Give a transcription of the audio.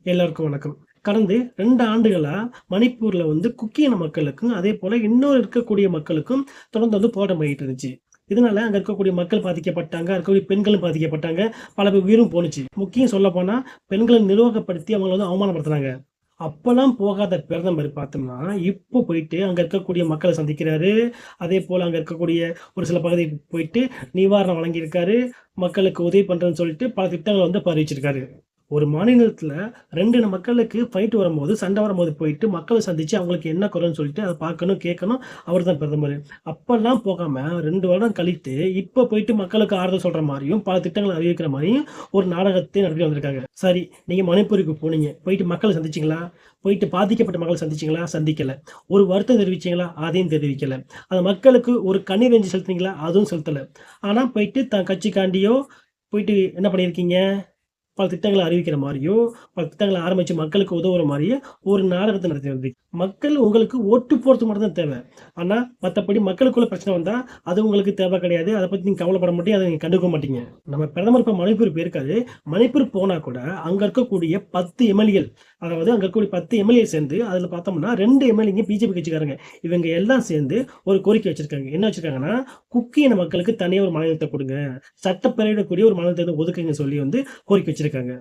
எல்லாருக்கும் வணக்கம். கடந்த 2 ஆண்டுகளா மணிப்பூர்ல குக்கி இன மக்களுக்கும், அதேபோல இன்னொரு இருக்கக்கூடிய மக்களுக்கும் தொடர்ந்து போராட்டம் பண்ணிட்டு இருந்துச்சு. இதனால அங்க இருக்கக்கூடிய மக்கள் பாதிக்கப்பட்டாங்க. அங்க இருக்கக்கூடிய பெண்களும் பாதிக்கப்பட்டாங்க. பல பேர் உயிரும் போணுச்சு. முக்கியம் சொல்லப்போனா பெண்கள நிர்வாகப்படுத்தி அவங்கள அவமானப்படுத்துனாங்க. அப்பலாம் போகாத பிரதமர் பார்த்தோம்னா, இப்போ போயிட்டு அங்க இருக்கக்கூடிய மக்கள சந்திக்கிறாரு. அதேபோல அங்க இருக்கக்கூடிய ஒரு சில பகுதிக்கு போயிட்டு நிவாரணம் வழங்கியிருக்காரு. மக்களுக்கு உதவி பண்றேன்னு சொல்லிட்டு பல திட்டங்கள இப்ப அறிவிச்சிருக்காரு. ஒரு மாநிலத்துல 2 இன மக்களுக்கு ஃபைட் வரும்போது, சண்டை வரும்போது போயிட்டு மக்கள சந்திச்சு அவங்களுக்கு என்ன குறைன்னு சொல்லிட்டு அத பார்க்கணும், கேட்கணும். அவர்தான் பிரதமரு. அப்பல்லாம் போகாம 2 வருடம் கழித்து, இப்ப போயிட்டு மக்களுக்கு ஆறுதல் சொல்ற மாரியும், பல திட்டங்கள அறிவிக்கிற மாரியும் ஒரு நாடகத்தை நடத்திட்டு வந்திருக்காங்க. சரி, நீங்க மணிப்பூருக்கு போனீங்க. போயிட்டு மக்கள சந்திச்சீங்களா? போயிட்டு பாதிக்கப்பட்ட மக்கள சந்திச்சீங்களா? சந்திக்கல. ஒரு வருத்தம் தெரிவிச்சீங்களா? அதையும் தெரிவிக்கல. அந்த மக்களுக்கு ஒரு கண்ணீர் அஞ்சலி செலுத்துனீங்களா? அதுவும் செலுத்தல. ஆனா போயிட்டு தன் கட்சிக்காண்டியோ போயிட்டு என்ன பண்ணியிருக்கீங்க? பல திட்டங்கள அறிவிக்கிற மாரியோ, பல திட்டங்கள ஆரம்பிச்சு மக்களுக்கு உதவுற மாரியே ஒரு நாடகத்த நடத்தி வந்தீங்க. மக்கள் உங்களுக்கு ஓட்டு போடுறதுக்கு மட்டும் தான் தேவ. ஆனா, மத்தபடி மக்களுக்குள்ள பிரச்சனை வந்தா, அது உங்களுக்கு தேவ கிடையாது. அத பத்தி நீங்க கவலைப்பட மாட்டீங்க. அத நீங்க கண்டுக்க மாட்டீங்க. நம்ம பிரதமர் இப்ப மணிப்பூர் போயிருக்காரு. மணிப்பூர் போனா கூட, அங்க இருக்கக்கூடிய 10 எம்.எல்.ஏ.கள் அதாவது அங்க இருக்கக்கூடிய 10 எம்.எல்.ஏ சேர்ந்து, அதுல பார்த்தோம்னா 2 எம்.எல்.ஏங்க பிஜேபி கட்சிக்காரங்க. இவங்க எல்லாம் சேர்ந்து ஒரு கோரிக்கை வச்சிருக்காங்க. என்ன வச்சிருக்காங்கன்னா, குக்கி இன மக்களுக்கு தனியா ஒரு மாநிலத்த குடுங்க. சட்டப்பேரவையில கூடிய ஒரு மாநிலத்த ஒதுக்குங்கன்னு சொல்லி கோரிக்கை வச்சிருக்காங்க.